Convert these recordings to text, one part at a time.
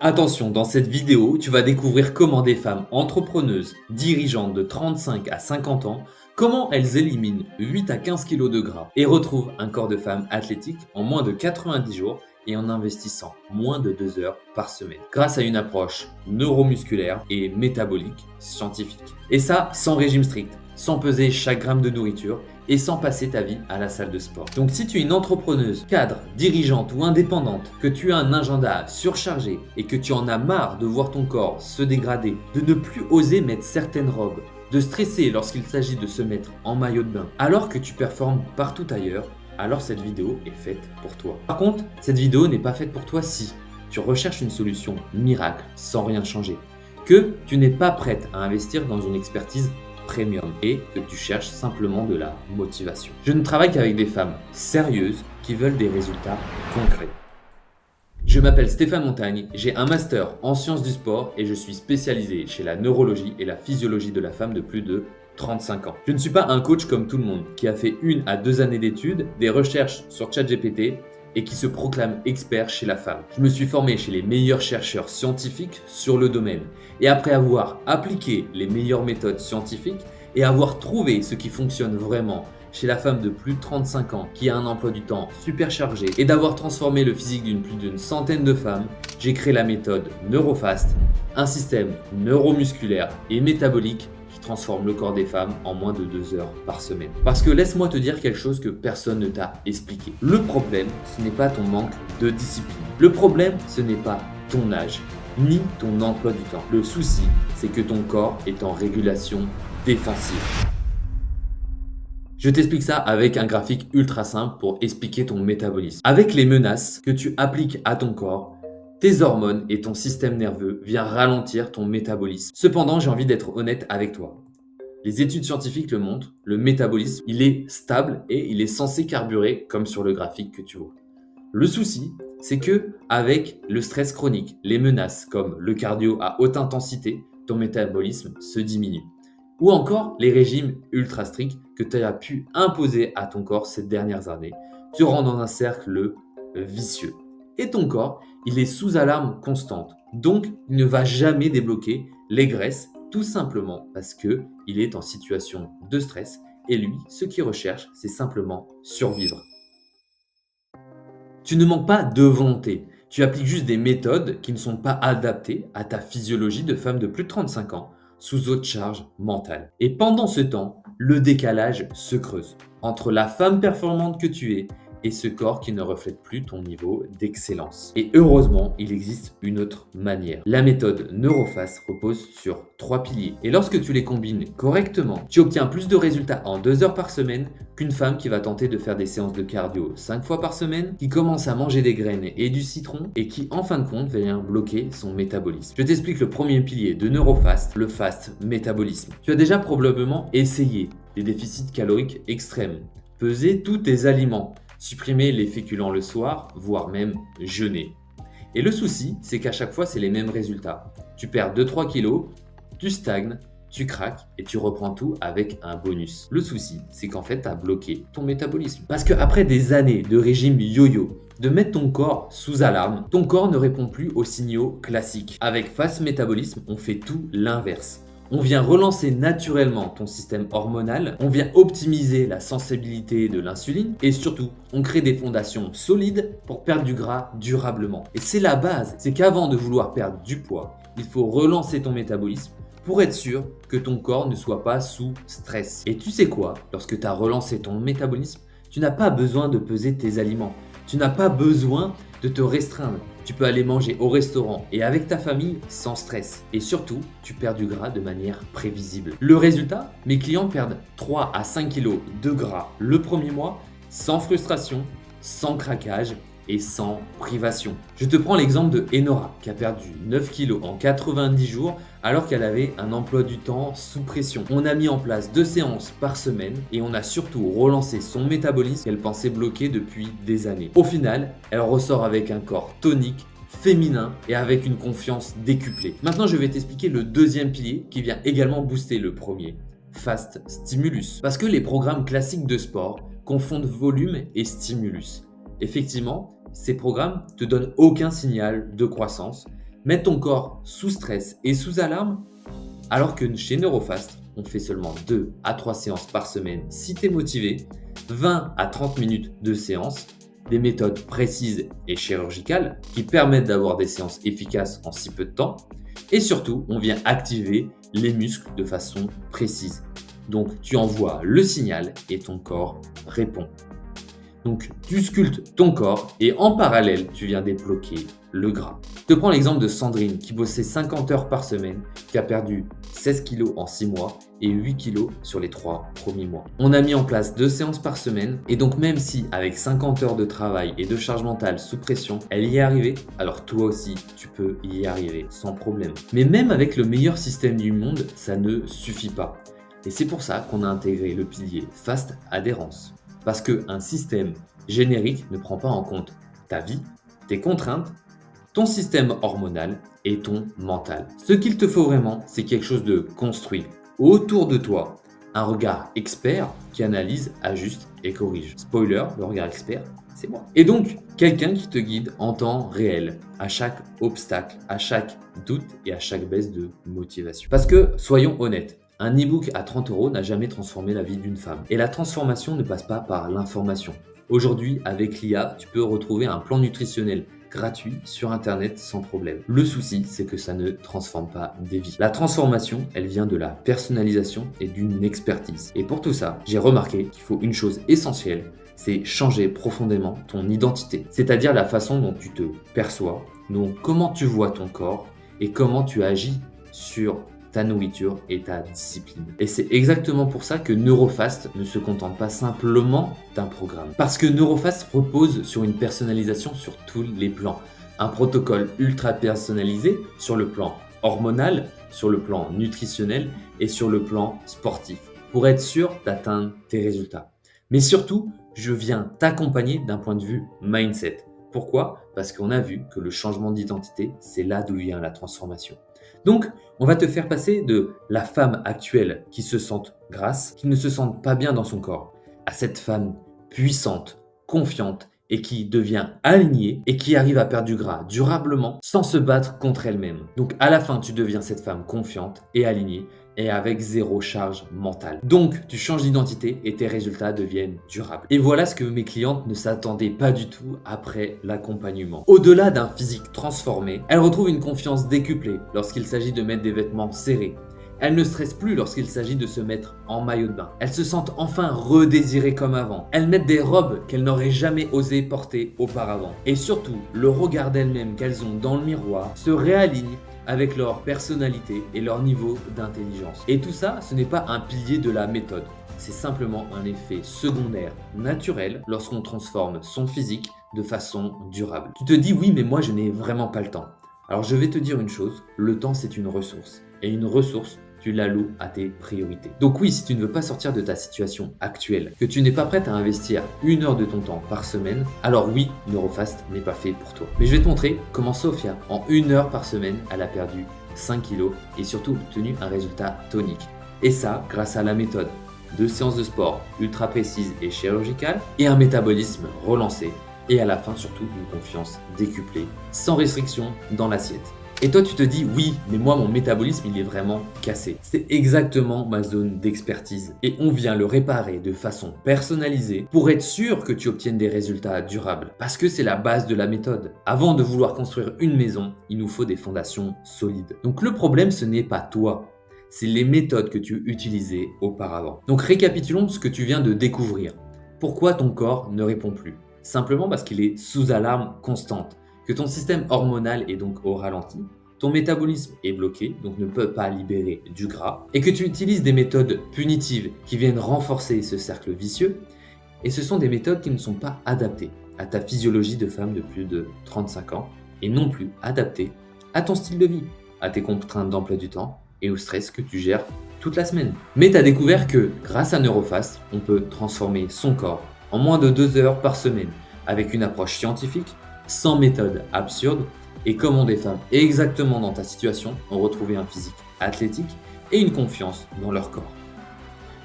Attention, dans cette vidéo, tu vas découvrir comment des femmes entrepreneuses, dirigeantes de 35 à 50 ans, comment elles éliminent 8 à 15 kg de gras et retrouvent un corps de femme athlétique en moins de 90 jours et en investissant moins de 2 heures par semaine, grâce à une approche neuromusculaire et métabolique scientifique. Et ça, sans régime strict, sans peser chaque gramme de nourriture et sans passer ta vie à la salle de sport. Donc si tu es une entrepreneuse, cadre, dirigeante ou indépendante, que tu as un agenda surchargé et que tu en as marre de voir ton corps se dégrader, de ne plus oser mettre certaines robes, de stresser lorsqu'il s'agit de se mettre en maillot de bain, alors que tu performes partout ailleurs, alors cette vidéo est faite pour toi. Par contre, cette vidéo n'est pas faite pour toi si tu recherches une solution miracle sans rien changer, que tu n'es pas prête à investir dans une expertise premium et que tu cherches simplement de la motivation. Je ne travaille qu'avec des femmes sérieuses qui veulent des résultats concrets. Je m'appelle Stéphane Montagne, j'ai un master en sciences du sport et je suis spécialisé chez la neurologie et la physiologie de la femme de plus de 35 ans. Je ne suis pas un coach comme tout le monde qui a fait 1 à 2 années d'études, des recherches sur ChatGPT et qui se proclame expert chez la femme. Je me suis formé chez les meilleurs chercheurs scientifiques sur le domaine et après avoir appliqué les meilleures méthodes scientifiques et avoir trouvé ce qui fonctionne vraiment chez la femme de plus de 35 ans qui a un emploi du temps super chargé et d'avoir transformé le physique d'une centaine de femmes, j'ai créé la méthode NeuroFast, un système neuromusculaire et métabolique qui transforme le corps des femmes en moins de 2 heures par semaine. Parce que laisse-moi te dire quelque chose que personne ne t'a expliqué. Le problème, ce n'est pas ton manque de discipline. Le problème, ce n'est pas ton âge, ni ton emploi du temps. Le souci, c'est que ton corps est en régulation défensive. Je t'explique ça avec un graphique ultra simple pour expliquer ton métabolisme. Avec les menaces que tu appliques à ton corps, tes hormones et ton système nerveux viennent ralentir ton métabolisme. Cependant, j'ai envie d'être honnête avec toi. Les études scientifiques le montrent, le métabolisme, il est stable et il est censé carburer comme sur le graphique que tu vois. Le souci, c'est que avec le stress chronique, les menaces comme le cardio à haute intensité, ton métabolisme se diminue. Ou encore les régimes ultra stricts que tu as pu imposer à ton corps ces dernières années te rendent dans un cercle vicieux. Et ton corps, il est sous alarme constante. Donc, il ne va jamais débloquer les graisses tout simplement parce qu'il est en situation de stress et lui, ce qu'il recherche, c'est simplement survivre. Tu ne manques pas de volonté. Tu appliques juste des méthodes qui ne sont pas adaptées à ta physiologie de femme de plus de 35 ans sous haute charge mentale. Et pendant ce temps, le décalage se creuse entre la femme performante que tu es et ce corps qui ne reflète plus ton niveau d'excellence. Et heureusement, il existe une autre manière. La méthode NeuroFast repose sur 3 piliers. Et lorsque tu les combines correctement, tu obtiens plus de résultats en 2 heures par semaine qu'une femme qui va tenter de faire des séances de cardio 5 fois par semaine, qui commence à manger des graines et du citron et qui, en fin de compte, vient bloquer son métabolisme. Je t'explique le premier pilier de NeuroFast, le fast métabolisme. Tu as déjà probablement essayé des déficits caloriques extrêmes, peser tous tes aliments, supprimer les féculents le soir, voire même jeûner. Et le souci, c'est qu'à chaque fois, c'est les mêmes résultats. Tu perds 2-3 kilos, tu stagnes, tu craques et tu reprends tout avec un bonus. Le souci, c'est qu'en fait, tu as bloqué ton métabolisme. Parce qu'après des années de régime yo-yo, de mettre ton corps sous alarme, ton corps ne répond plus aux signaux classiques. Avec Fast Métabolisme, on fait tout l'inverse. On vient relancer naturellement ton système hormonal, on vient optimiser la sensibilité de l'insuline et surtout, on crée des fondations solides pour perdre du gras durablement. Et c'est la base, c'est qu'avant de vouloir perdre du poids, il faut relancer ton métabolisme pour être sûr que ton corps ne soit pas sous stress. Et tu sais quoi? Lorsque tu as relancé ton métabolisme, tu n'as pas besoin de peser tes aliments. Tu n'as pas besoin de te restreindre. Tu peux aller manger au restaurant et avec ta famille sans stress. Et surtout, tu perds du gras de manière prévisible. Le résultat, mes clients perdent 3 à 5 kg de gras le premier mois sans frustration, sans craquage et sans privation. Je te prends l'exemple de Enora qui a perdu 9 kg en 90 jours alors qu'elle avait un emploi du temps sous pression. On a mis en place 2 séances par semaine et on a surtout relancé son métabolisme qu'elle pensait bloqué depuis des années. Au final, elle ressort avec un corps tonique, féminin et avec une confiance décuplée. Maintenant, je vais t'expliquer le deuxième pilier qui vient également booster le premier. Fast Stimulus. Parce que les programmes classiques de sport confondent volume et stimulus. Effectivement, ces programmes te donnent aucun signal de croissance, mettre ton corps sous stress et sous alarme, alors que chez NeuroFast, on fait seulement 2 à 3 séances par semaine si tu es motivé, 20 à 30 minutes de séance, des méthodes précises et chirurgicales qui permettent d'avoir des séances efficaces en si peu de temps. Et surtout, on vient activer les muscles de façon précise. Donc, tu envoies le signal et ton corps répond. Donc, tu sculptes ton corps et en parallèle, tu viens débloquer le gras. Je te prends l'exemple de Sandrine qui bossait 50 heures par semaine, qui a perdu 16 kg en 6 mois et 8 kg sur les 3 premiers mois. On a mis en place 2 séances par semaine et donc même si avec 50 heures de travail et de charge mentale sous pression, elle y est arrivée, alors toi aussi tu peux y arriver sans problème. Mais même avec le meilleur système du monde, ça ne suffit pas. Et c'est pour ça qu'on a intégré le pilier Fast Adhérence. Parce qu'un système générique ne prend pas en compte ta vie, tes contraintes, ton système hormonal et ton mental. Ce qu'il te faut vraiment, c'est quelque chose de construit autour de toi. Un regard expert qui analyse, ajuste et corrige. Spoiler, le regard expert, c'est moi. Et donc, quelqu'un qui te guide en temps réel, à chaque obstacle, à chaque doute et à chaque baisse de motivation. Parce que, soyons honnêtes, un e-book à 30 € n'a jamais transformé la vie d'une femme. Et la transformation ne passe pas par l'information. Aujourd'hui, avec l'IA, tu peux retrouver un plan nutritionnel gratuit sur Internet sans problème. Le souci, c'est que ça ne transforme pas des vies. La transformation, elle vient de la personnalisation et d'une expertise. Et pour tout ça, j'ai remarqué qu'il faut une chose essentielle, c'est changer profondément ton identité. C'est-à-dire la façon dont tu te perçois, donc comment tu vois ton corps et comment tu agis sur ta nourriture et ta discipline. Et c'est exactement pour ça que NeuroFast ne se contente pas simplement d'un programme. Parce que NeuroFast repose sur une personnalisation sur tous les plans. Un protocole ultra personnalisé sur le plan hormonal, sur le plan nutritionnel et sur le plan sportif pour être sûr d'atteindre tes résultats. Mais surtout, je viens t'accompagner d'un point de vue mindset. Pourquoi ? Parce qu'on a vu que le changement d'identité, c'est là d'où vient la transformation. Donc, on va te faire passer de la femme actuelle qui se sente grasse, qui ne se sente pas bien dans son corps, à cette femme puissante, confiante et qui devient alignée et qui arrive à perdre du gras durablement sans se battre contre elle-même. Donc, à la fin, tu deviens cette femme confiante et alignée et avec zéro charge mentale. Donc, tu changes d'identité et tes résultats deviennent durables. Et voilà ce que mes clientes ne s'attendaient pas du tout après l'accompagnement. Au-delà d'un physique transformé, elles retrouvent une confiance décuplée lorsqu'il s'agit de mettre des vêtements serrés. Elles ne stressent plus lorsqu'il s'agit de se mettre en maillot de bain. Elles se sentent enfin redésirées comme avant. Elles mettent des robes qu'elles n'auraient jamais osé porter auparavant. Et surtout, le regard d'elles-mêmes qu'elles ont dans le miroir se réaligne avec leur personnalité et leur niveau d'intelligence. Et tout ça, ce n'est pas un pilier de la méthode. C'est simplement un effet secondaire naturel lorsqu'on transforme son physique de façon durable. Tu te dis oui, mais moi je n'ai vraiment pas le temps. Alors je vais te dire une chose, le temps c'est une ressource. Et une ressource, tu l'alloues à tes priorités. Donc oui, si tu ne veux pas sortir de ta situation actuelle, que tu n'es pas prête à investir 1 heure de ton temps par semaine, alors oui, NeuroFast n'est pas fait pour toi. Mais je vais te montrer comment Sophia, en 1 heure par semaine, elle a perdu 5 kilos et surtout obtenu un résultat tonique. Et ça, grâce à la méthode 2 séances de sport ultra précises et chirurgicales et un métabolisme relancé. Et à la fin, surtout, une confiance décuplée, sans restriction dans l'assiette. Et toi, tu te dis, oui, mais moi, mon métabolisme, il est vraiment cassé. C'est exactement ma zone d'expertise. Et on vient le réparer de façon personnalisée pour être sûr que tu obtiennes des résultats durables. Parce que c'est la base de la méthode. Avant de vouloir construire une maison, il nous faut des fondations solides. Donc le problème, ce n'est pas toi. C'est les méthodes que tu utilisais auparavant. Donc récapitulons ce que tu viens de découvrir. Pourquoi ton corps ne répond plus ? Simplement parce qu'il est sous alarme constante. Que ton système hormonal est donc au ralenti, ton métabolisme est bloqué, donc ne peut pas libérer du gras, et que tu utilises des méthodes punitives qui viennent renforcer ce cercle vicieux, et ce sont des méthodes qui ne sont pas adaptées à ta physiologie de femme de plus de 35 ans, et non plus adaptées à ton style de vie, à tes contraintes d'emploi du temps et au stress que tu gères toute la semaine. Mais tu as découvert que grâce à NeuroFast, on peut transformer son corps en moins de 2 heures par semaine, avec une approche scientifique, sans méthode absurde, et comment des femmes exactement dans ta situation ont retrouvé un physique athlétique et une confiance dans leur corps.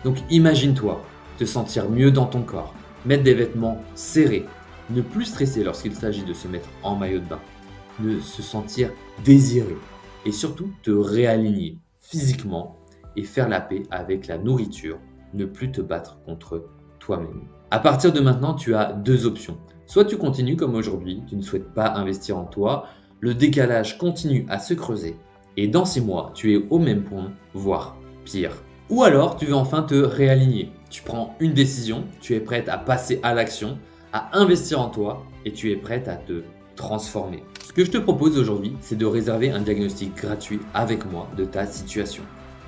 Donc imagine-toi te sentir mieux dans ton corps, mettre des vêtements serrés, ne plus stresser lorsqu'il s'agit de se mettre en maillot de bain, de se sentir désiré et surtout te réaligner physiquement et faire la paix avec la nourriture, ne plus te battre contre toi-même. À partir de maintenant, tu as deux options. Soit tu continues comme aujourd'hui, tu ne souhaites pas investir en toi, le décalage continue à se creuser et dans 6 mois, tu es au même point, voire pire. Ou alors, tu veux enfin te réaligner. Tu prends une décision, tu es prête à passer à l'action, à investir en toi et tu es prête à te transformer. Ce que je te propose aujourd'hui, c'est de réserver un diagnostic gratuit avec moi de ta situation.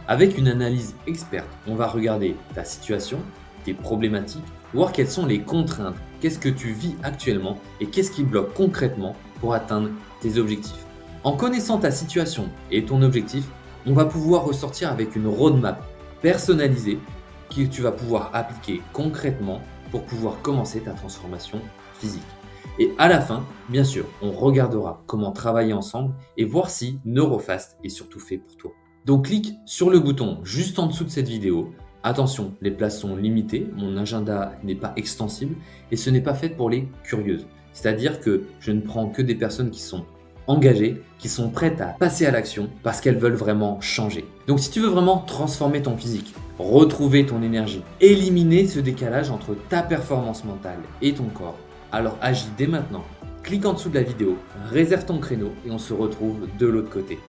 Avec une analyse experte, on va regarder ta situation, tes problématiques, voir quelles sont les contraintes, qu'est-ce que tu vis actuellement et qu'est-ce qui bloque concrètement pour atteindre tes objectifs. En connaissant ta situation et ton objectif, on va pouvoir ressortir avec une roadmap personnalisée que tu vas pouvoir appliquer concrètement pour pouvoir commencer ta transformation physique. Et à la fin, bien sûr, on regardera comment travailler ensemble et voir si Neurofast est surtout fait pour toi. Donc clique sur le bouton juste en dessous de cette vidéo. Attention, les places sont limitées, mon agenda n'est pas extensible et ce n'est pas fait pour les curieuses. C'est-à-dire que je ne prends que des personnes qui sont engagées, qui sont prêtes à passer à l'action parce qu'elles veulent vraiment changer. Donc si tu veux vraiment transformer ton physique, retrouver ton énergie, éliminer ce décalage entre ta performance mentale et ton corps, alors agis dès maintenant. Clique en dessous de la vidéo, réserve ton créneau et on se retrouve de l'autre côté.